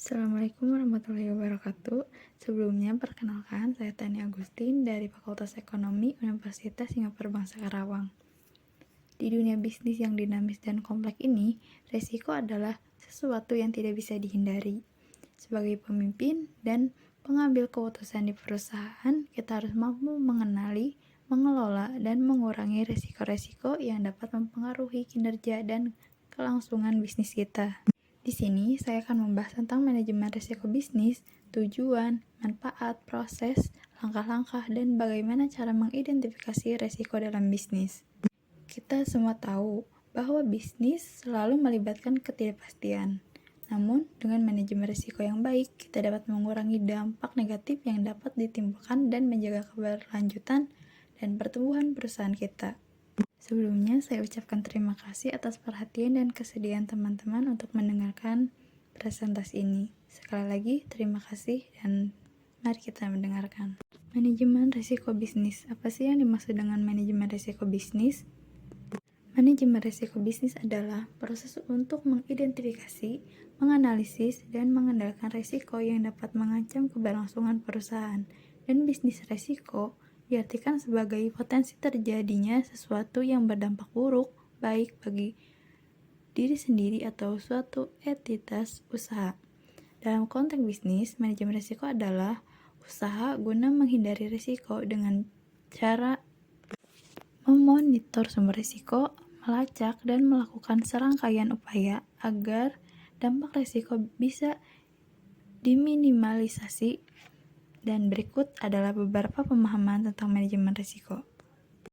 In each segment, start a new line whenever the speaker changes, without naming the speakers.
Assalamualaikum warahmatullahi wabarakatuh. Sebelumnya, perkenalkan, saya Tani Agustin dari Fakultas Ekonomi Universitas Singapura Bangsa Karawang. Di dunia bisnis yang dinamis dan kompleks ini, resiko adalah sesuatu yang tidak bisa dihindari. Sebagai pemimpin dan pengambil keputusan di perusahaan, kita harus mampu mengenali, mengelola, dan mengurangi resiko-resiko yang dapat mempengaruhi kinerja dan kelangsungan bisnis kita. Di sini, saya akan membahas tentang manajemen risiko bisnis, tujuan, manfaat, proses, langkah-langkah, dan bagaimana cara mengidentifikasi risiko dalam bisnis. Kita semua tahu bahwa bisnis selalu melibatkan ketidakpastian. Namun, dengan manajemen risiko yang baik, kita dapat mengurangi dampak negatif yang dapat ditimbulkan dan menjaga keberlanjutan dan pertumbuhan perusahaan kita. Sebelumnya, saya ucapkan terima kasih atas perhatian dan kesediaan teman-teman untuk mendengarkan presentasi ini. Sekali lagi, terima kasih dan mari kita mendengarkan. Manajemen risiko bisnis. Apa sih yang dimaksud dengan manajemen risiko bisnis? Manajemen risiko bisnis adalah proses untuk mengidentifikasi, menganalisis, dan mengendalikan risiko yang dapat mengancam keberlangsungan perusahaan. Dan bisnis risiko diartikan sebagai potensi terjadinya sesuatu yang berdampak buruk, baik bagi diri sendiri atau suatu entitas usaha. Dalam konteks bisnis, manajemen risiko adalah usaha guna menghindari risiko dengan cara memonitor sumber risiko, melacak dan melakukan serangkaian upaya agar dampak risiko bisa diminimalisasi. Dan berikut adalah beberapa pemahaman tentang manajemen risiko.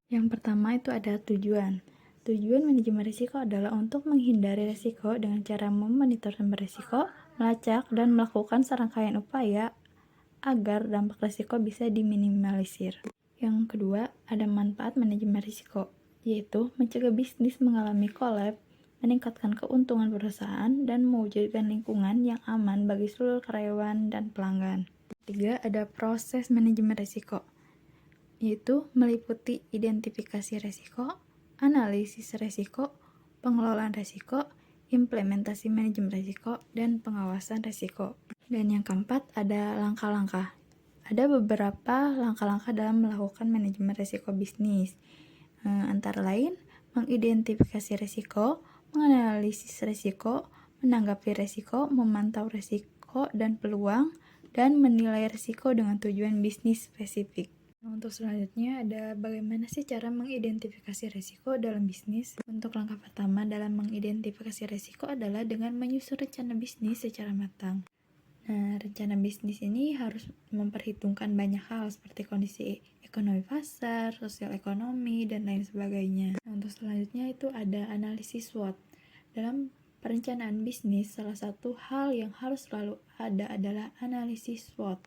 Yang pertama itu ada tujuan. Tujuan manajemen risiko adalah untuk menghindari risiko dengan cara memonitor sumber risiko, melacak, dan melakukan serangkaian upaya agar dampak risiko bisa diminimalisir. Yang kedua, ada manfaat manajemen risiko, yaitu mencegah bisnis mengalami kolaps, meningkatkan keuntungan perusahaan, dan mewujudkan lingkungan yang aman bagi seluruh karyawan dan pelanggan. Ketiga, ada proses manajemen risiko, yaitu meliputi identifikasi risiko, analisis risiko, pengelolaan risiko, implementasi manajemen risiko, dan pengawasan risiko. Dan yang keempat, ada langkah-langkah. Ada beberapa langkah-langkah dalam melakukan manajemen risiko bisnis. Antara lain, mengidentifikasi risiko, menganalisis risiko, menanggapi risiko, memantau risiko dan peluang, dan menilai risiko dengan tujuan bisnis spesifik. Untuk selanjutnya ada bagaimana sih cara mengidentifikasi risiko dalam bisnis. Untuk langkah pertama dalam mengidentifikasi risiko adalah dengan menyusun rencana bisnis secara matang. Nah, rencana bisnis ini harus memperhitungkan banyak hal seperti kondisi ekonomi pasar, sosial ekonomi, dan lain sebagainya. Nah, untuk selanjutnya itu ada analisis SWOT. Dalam perencanaan bisnis, salah satu hal yang harus selalu ada adalah analisis SWOT.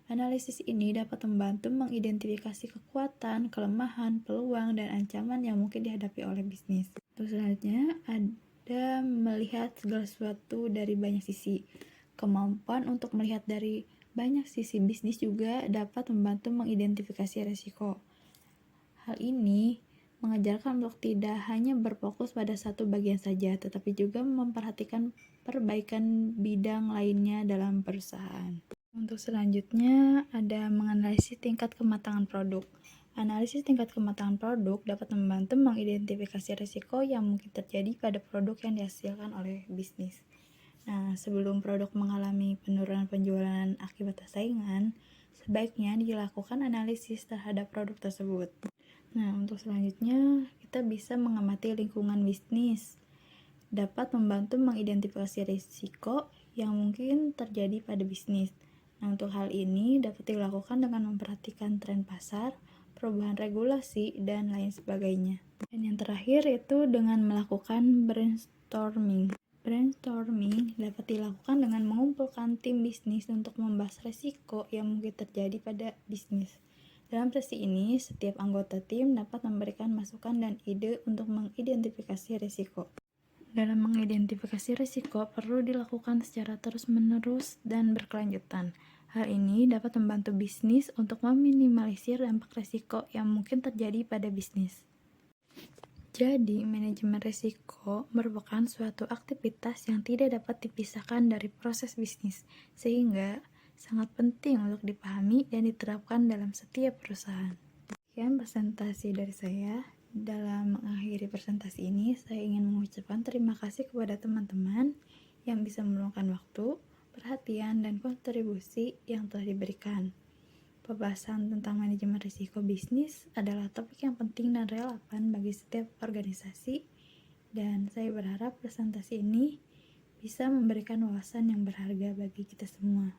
Analisis ini dapat membantu mengidentifikasi kekuatan, kelemahan, peluang, dan ancaman yang mungkin dihadapi oleh bisnis. Terus selanjutnya ada melihat segala sesuatu dari banyak sisi. Kemampuan untuk melihat dari banyak sisi bisnis juga dapat membantu mengidentifikasi risiko. Hal ini mengajarkan untuk tidak hanya berfokus pada satu bagian saja, tetapi juga memperhatikan perbaikan bidang lainnya dalam perusahaan. Untuk selanjutnya, ada menganalisis tingkat kematangan produk. Analisis tingkat kematangan produk dapat membantu mengidentifikasi risiko yang mungkin terjadi pada produk yang dihasilkan oleh bisnis. Nah, sebelum produk mengalami penurunan penjualan akibat saingan, sebaiknya dilakukan analisis terhadap produk tersebut. Nah, untuk selanjutnya, kita bisa mengamati lingkungan bisnis. Dapat membantu mengidentifikasi risiko yang mungkin terjadi pada bisnis. Nah, untuk hal ini dapat dilakukan dengan memperhatikan tren pasar, perubahan regulasi, dan lain sebagainya. Dan yang terakhir itu dengan melakukan brainstorming. Brainstorming dapat dilakukan dengan mengumpulkan tim bisnis untuk membahas risiko yang mungkin terjadi pada bisnis. Dalam sesi ini, setiap anggota tim dapat memberikan masukan dan ide untuk mengidentifikasi risiko. Dalam mengidentifikasi risiko perlu dilakukan secara terus-menerus dan berkelanjutan. Hal ini dapat membantu bisnis untuk meminimalisir dampak risiko yang mungkin terjadi pada bisnis. Jadi, manajemen risiko merupakan suatu aktivitas yang tidak dapat dipisahkan dari proses bisnis, sehingga sangat penting untuk dipahami dan diterapkan dalam setiap perusahaan. Sekian presentasi dari saya. Dalam mengakhiri presentasi ini, saya ingin mengucapkan terima kasih kepada teman-teman yang bisa meluangkan waktu, perhatian, dan kontribusi yang telah diberikan. Pembahasan tentang manajemen risiko bisnis adalah topik yang penting dan relevan bagi setiap organisasi, dan saya berharap presentasi ini bisa memberikan wawasan yang berharga bagi kita semua.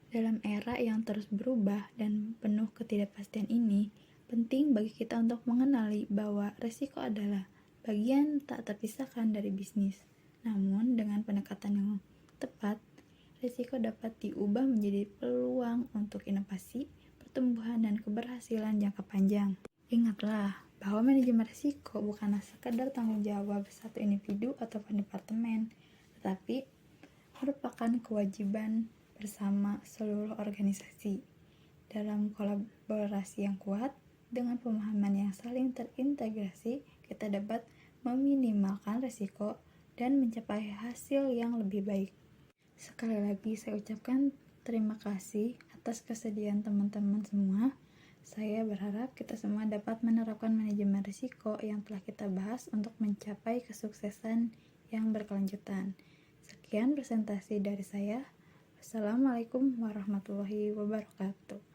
Dalam era yang terus berubah dan penuh ketidakpastian ini, penting bagi kita untuk mengenali bahwa risiko adalah bagian tak terpisahkan dari bisnis. Namun, dengan pendekatan yang tepat, risiko dapat diubah menjadi peluang untuk inovasi, pertumbuhan, dan keberhasilan jangka panjang. Ingatlah bahwa manajemen risiko bukanlah sekadar tanggung jawab satu individu ataupun departemen, tetapi merupakan kewajiban bersama seluruh organisasi. Dalam kolaborasi yang kuat, dengan pemahaman yang saling terintegrasi, kita dapat meminimalkan risiko dan mencapai hasil yang lebih baik. Sekali lagi saya ucapkan terima kasih atas kesediaan teman-teman semua. Saya berharap kita semua dapat menerapkan manajemen risiko yang telah kita bahas untuk mencapai kesuksesan yang berkelanjutan. Sekian presentasi dari saya. Wassalamualaikum warahmatullahi wabarakatuh.